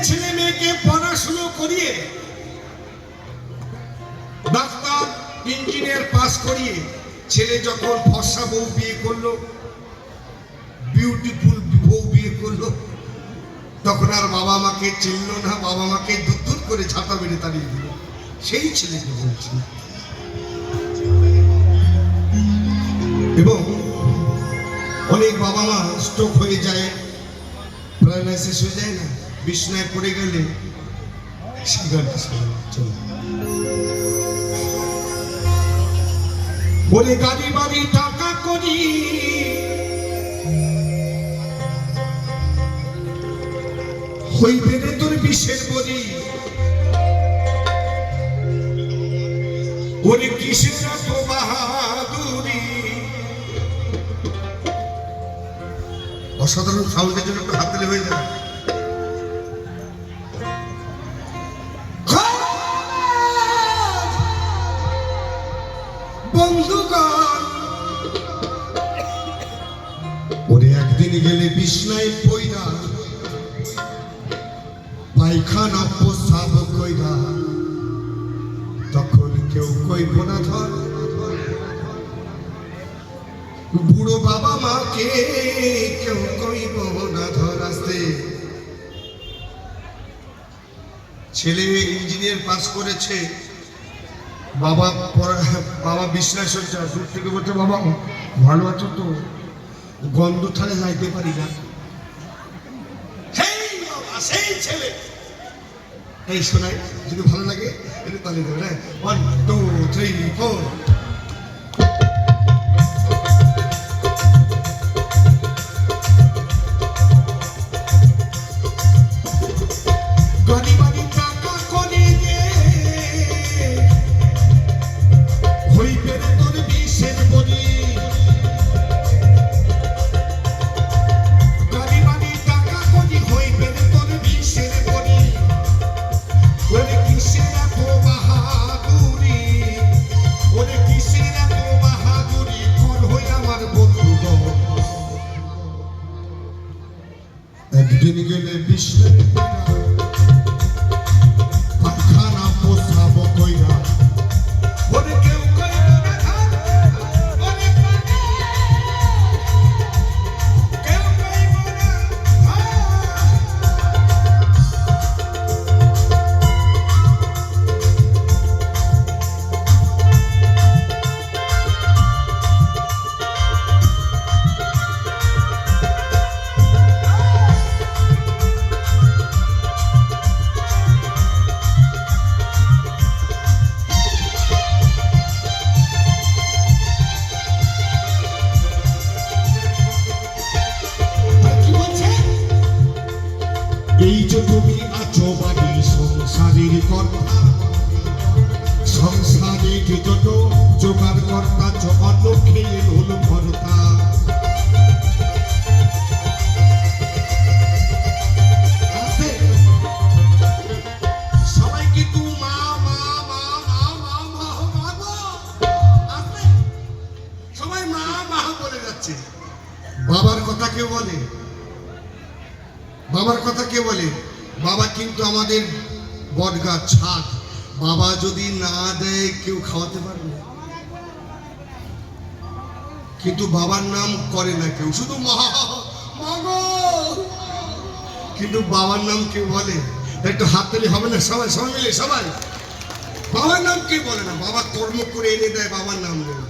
ছেলে মেয়েকে পড়াশুনো করিয়ে ডাক্তার ইঞ্জিনিয়ার পাস করিয়ে ছেলে যখন ফর্সা বউ বিয়ে করলো, বিউটিফুল বউ বিয়ে করলো, তখন আর বাবা মাকে চিনল না, বাবা মাকে দূর দূর করে ঝাঁটা মেরে তাড়িয়ে দিল। সেই ছেলেকে বলছি। এবং অনেক বাবা মা স্ট্রোক হয়ে যায়, প্যারালাইসিস হয়ে যায় না, বিছনায় পড়ে গেলে বলে গাড়ি বাড়ি টাকা করি হইবে রে তোর বিষের বলি, ওরে কিসের এত বাহাদুরি। অসাধারণ সাউন্ডের জন্য একটু হাত দিলে হয়ে যাবে। বন্ধুগণ, ওরে একদিন গেলে বিছনায় পইরা পায়খানা প্রস্রাব কইরা, তখন কেউ কইব না ধর বুড়ো বাবা মাকে, কেউ কইব না ধর আসতে। ছেলে ইঞ্জিনিয়ার পাস করেছে, বাবা বাবা বিছনায় শয্যা, দূর থেকে বলছে বাবা ভালো আছো তো, গন্ধ ছাড়ে যাইতে পারি না। সেই ছেলে এই শোনায়, যদি ভালো লাগে একটু তালি দেবে না। 1 2 3 4। গাড়ি বাড়ি টাকা করে দে হইবে রে তোর বিষের বলি, গাড়ি বাড়ি টাকা করে হইবে রে তোর বিষের বলি, ওরে কিসের এত বাহাদুরি, ওরে কিসের এত বাহাদুরি, কর হই আমার বন্ধুগণ। একদিন গেলে বিছনায় পায়খানা প্রস্রাব কইরা, ওরে কেউ কইব না ধর, ওরে কেউ কইব না এই যে তুমি আছো বাড়ি সংসারের কর্তা, সংসারে যত জোগাড় কর্তা অন্য খেয়ে হল ভরতা। সবাই কিন্তু মা মা মা মা মা মা মা মা, সবাই মা মা বলে যাচ্ছে। বাবার কথা কেউ বলে? বাবার কথা কে বলে? বাবা কিন্তু আমাদের বটগাছ ছাদ, বাবা যদি না দেয় কেউ খাওয়াতে পারবে, কিন্তু বাবার নাম করে না কেউ, শুধু মা মাগো, কিন্তু বাবার নাম কেউ বলে? একটু হাত তালি হবে না? সবাই সবাই মিলে সবাই বাবার নাম কেউ বলে না, বাবা কর্ম করে এনে দেয়, বাবার নাম দেয়।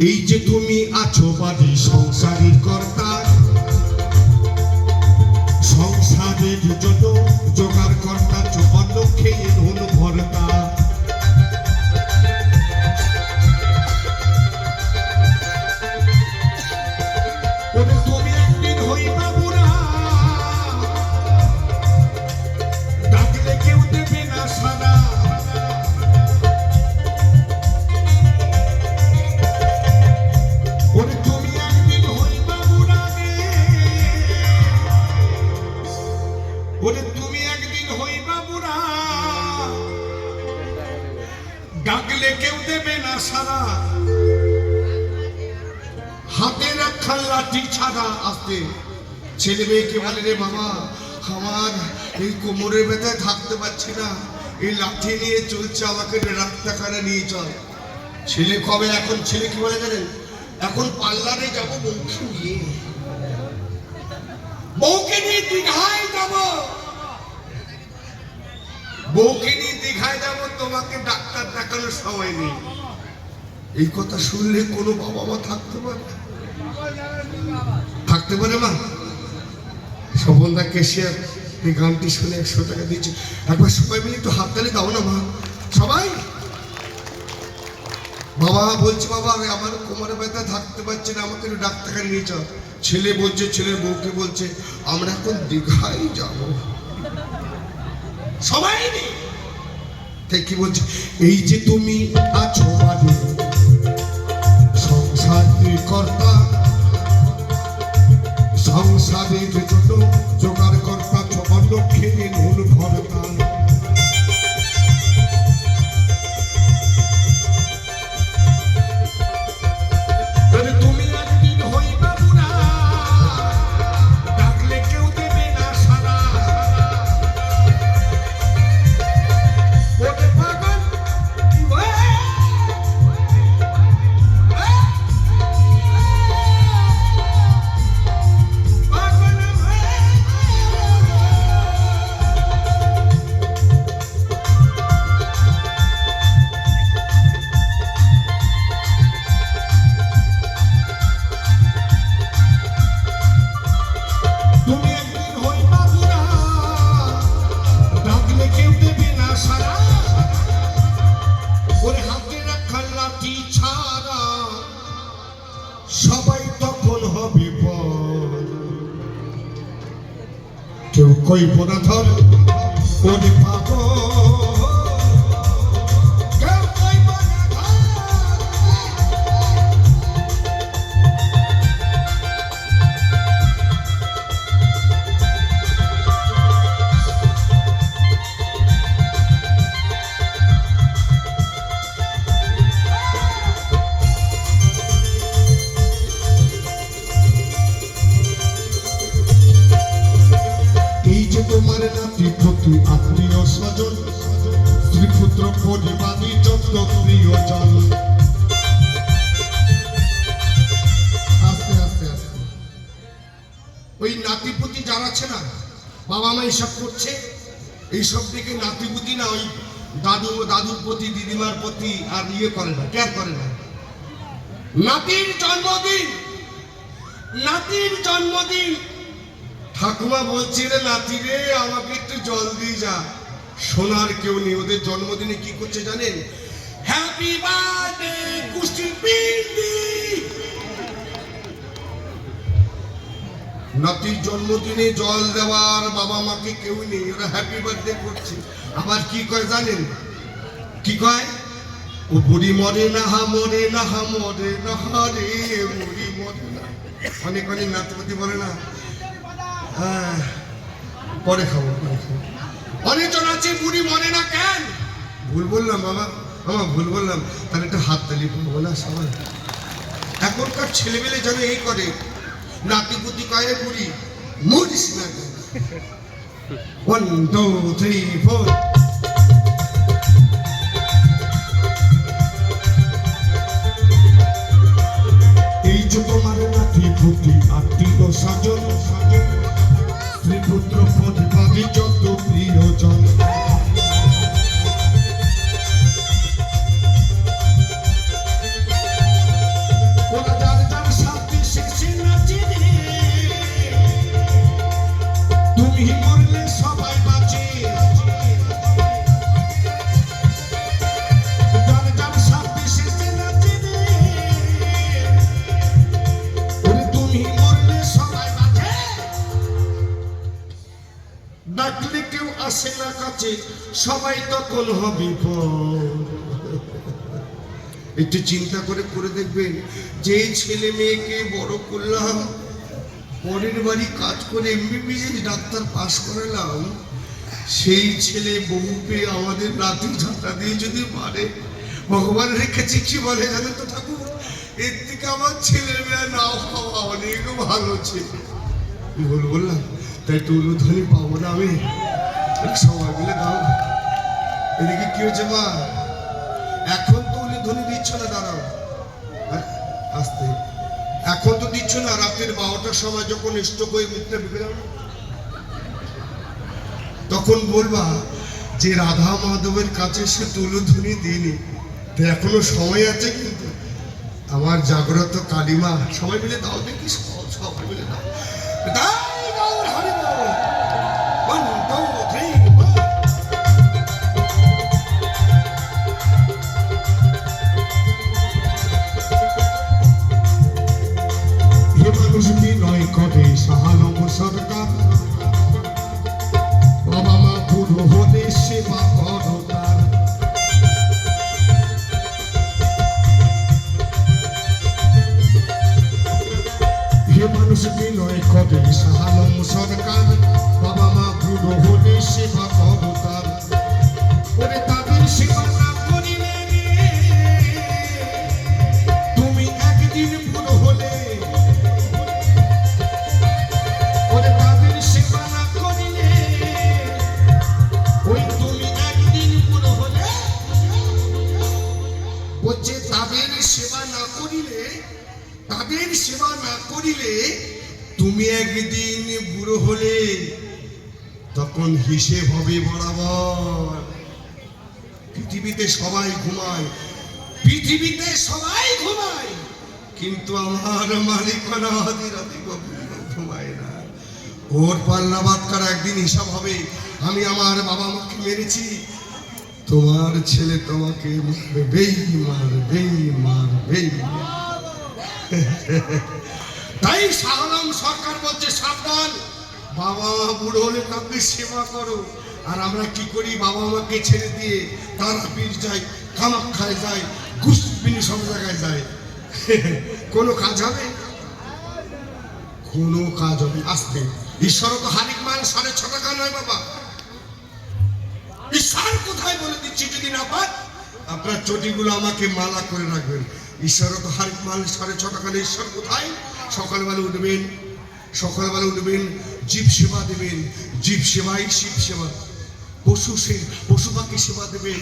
এই যে তুমি আছো বাড়ি সংসারের কর্তা, সংসারের যত জোগাড় কর্তা অন্য খেয়ে হল ভরতা। ওরে তুমি একদিন হইবা বুড়া, ডাকলে কেউ দেবে না সারা, ওরে তুমি একদিন হইবা বুড়া রে, ওরে তুমি একদিন হইবা বুড়া, ডাকলে কেউ দেবে না সারা, হাতে রাখা লাঠি ছাড়া। আসতে ছেলে মেয়েকে বলে রে বাবা আমার এই কোমরের ব্যথায় থাকতে পারছি না, এই লাঠি নিয়ে চলছে, আমাকে ডাক্তারখানা নিয়ে চল। ছেলে কবে, এখন ছেলে কি বলে জানেন, এখন পার্লারে যাবো বউকে নিয়ে, বউকে নিয়ে দীঘায় যাব, বউকে নিয়ে দীঘায় যাব, তোমাকে ডাক্তার দেখানোর সময় নেই। এই কথা শুনলে কোনো বাবা মা থাকতে পারে, থাকতে পারে মা? স্বপনদা কেশিয়ার এই গানটি শুনে 100 টাকা দিচ্ছে, একবার সবাই মিলে একটু হাততালি দাও না মা, সবাই। বাবা বলছে, বাবা আমার কোমরে ব্যথা থাকতে পারছি না, আমাকে একটু ডাক্তারখানা নিয়ে চল। ছেলে বলছে, ছেলের বউকে বলছে, আমরা এখন দীঘায় যাব। সবাই নেই, তাই কি বলছে, এই যে তুমি আছো বাড়ি সংসারী কর্তা, সংসারের জন্য জোগাড় কর্তা, অন্য খেয়ে নুন ভরতা। তুমি একদিন হইবা বুড়া, ডাকলে কেউ দেবে না সারা। ওরে পাগল সবাই তখন হবে পর, কেউ কইব না ধর ওরে পাগল, কেউ কইব না ধর। তোমার নাতি প্রতি আত্মীয় স্বজন, স্ত্রীপুত্র পরিবারই যত প্রিয়জন। আস্তে আস্তে আস্তে ওই নাতিপুতি যারা আছে না, বাবা মা এইসব করছে, এইসব দিকে নাতিপুতি না, ওই দাদুর প্রতি, দিদিমার প্রতি আর ইয়ে করে না, কেয়ার করে না। নাতির জন্মদিন, নাতির জন্মদিন, ঠাকুমা বলছি রে নাতি রে, আমাকে একটু জল দিয়ে যা। শোনার কেউ নেই, ওদের জন্মদিনে কি করছে জানেন, হ্যাপি বার্থডে কুস্তি পিন্ডি। নাতির জন্মদিনে জল দেওয়ার বাবা মাকে কেউ নেই, ওরা হ্যাপি বার্থডে করছে। আবার কি কয় জানেন, কি কয়, ও বুড়ি মরে না হা, মরে না হা, মরে না হা রে, বুড়ি মরে না। অনেক অনেক নাতিপতি বলে না, পরে খাবো, অনেকজন আছে বুড়ি মরে না কেন। ভুল বললাম বাবা, বাবা ভুল বললাম, তাহলে একটু হাত তালি পাবো না সবাই। এখনকার ছেলেমেলে যেন এই করে, নাতিপুতি কয়ে বুড়ি মরিস না। 1 2 3 4। এই যে তোমার নাতিপুতি আত্মীয় স্বজন, স্ত্রীপুত্র পরিবারই যত প্রিয়জন। ওরা যার যার সাথে শেষে নাচে রে, তুমি মরলে সবাই বাঁচে। যার যার সাথে শেষে নাচে রে, তুমি মরলে সবাই বাঁচে। ডাকলে কেউ আসে না কাছে, সবাই তখন হবে পর। একটু চিন্তা করে দেখবেন, যে ছেলে মেয়েকে বড় করলাম, পরের বাড়ি কাজ করে MBBS ডাক্তার পাস করালাম, সেই ছেলে বউ পেয়ে আমাদের লাঠি ঝাঁটা দিয়ে যদি মারে, ভগবান রেখেছে কি বলে জানেন তো ঠাকুর, এর থেকে আমার ছেলে মেয়ে নাও হওয়া অনেক ভালো ছিল। ভুল বললাম? তাই একটু উলুধ্বনি পাবো না আমি? সবাই মিলে দাও। এদিকে কি হয়েছে মা? এখন তো উলুধ্বনি দিচ্ছ না, দাঁড়াও আসতে। এখন তো দিচ্ছ না, রাতের 12টার সময় যখন স্ট্রোক হয়ে মুখটা ঢুকে যাবে তখন বলবা যে রাধা মাধবের কাছে সে উলুধ্বনি দিইনি। তো এখনো সময় আছে, কিন্তু আমার জাগ্রত কালিমা। সবাই মিলে দাও দেখি, সবাই মিলে দাও। নয় কবে সাহালম সরকার, বাবা মা পুরো হলে সেবা করো তার। হে মানুষ বিনয় কবে সাহালম সরকার, বাবা মা পুরো হলে সেবা করো তার। ওরে তাদের সেবা না করিলে তুমি একদিন পুরো হলে, তাদের সেবা না করিলে তুমি একদিন বুড়ো হলে তখন হিসেব হবে বরাবর। পৃথিবীতে সবাই ঘুমায়, পৃথিবীতে সবাই ঘুমায়, কিন্তু আমার মালিকানা ঘুমায় না। ওর পাল্লা বাদ করা একদিন হিসাব হবে। আমি আমার বাবা মাকে মেরেছি, তোমার ছেলে তোমাকে মারবেই মারবেই মারবেই। তাই সাহালম সরকার বলছে সাবধান, বাবা মা বুড়ো হলে তাদের সেবা করো। আর আমরা কি করি? বাবা মাকে ছেড়ে দিয়ে তারাপীঠ যাই, কামাখ্যায় যাই, গুসপিনি সব জায়গায় যাই। কোনো কাজ হবে? কোনো কাজ হবে? আসতে ঈশ্বর তো হারিক মাল 6.5 টাকা নয় বাবা। ঈশ্বর কোথায় বলে দিচ্ছি, যদি না পান আপনার চটিগুলো আমাকে মালা করে রাখবেন। ঈশ্বর তো হারিক মাল 6.5 টাকা। ঈশ্বর কোথায়? সকালবেলা উঠবেন, সকালবেলা উঠবেন, জীব সেবা দেবেন, জীব সেবাই শিব সেবা। পশু পাখি সেবা দেবেন,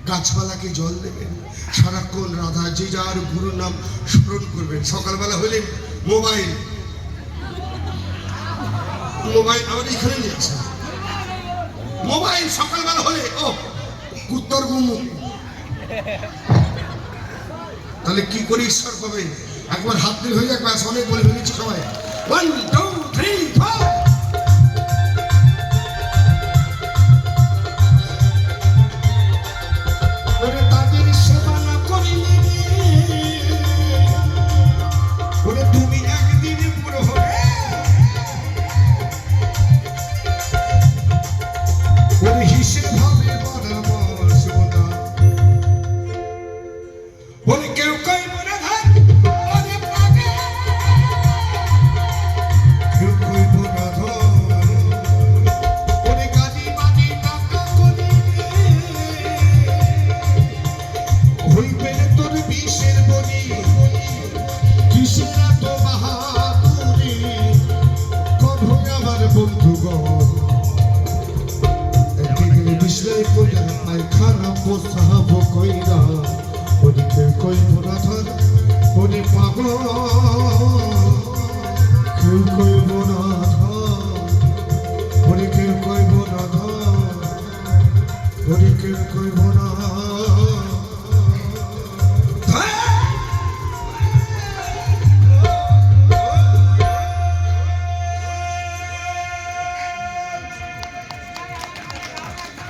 গাছপালাকে জল দেবেন, সারাক্ষণ রাধা যে যার গুরুর নাম স্মরণ করবেন। সকালবেলা হলে মোবাইল আমার এখানে নিয়ে আসে। মোবাইল সকালবেলা হলে ও উত্তর গুমু, তাহলে কি করে ঈশ্বর পাবেন? একবার হাত দিল হয়ে যাক, ব্যাস অনেক বলে ফেলেছি সবাই। 1 2 3 4। ওরে তাদের সেবা না করিলে ওরে তুমি একদিন বুড়ো হবে। ওরে হিসেব হবে বরাবর সদা। ওরে কেউ কইব না ধার, ওরে পাগে কেউ কইব না ধর। ওরে গাড়ি বাড়ি টাকা করিলে হইবে তোর বিষের বলি। কিসের এত বাহাদুরি কভো আমার বন্ধুগণ। একদিকে বিষয় কইরা পায়খানা পোষাব কইরা, ওদিকে কইব না ধর ওরে পাগল, কেউ কইব না ধর, ওরে কেউ কইব না ধর, ওরে কেউ কইব না।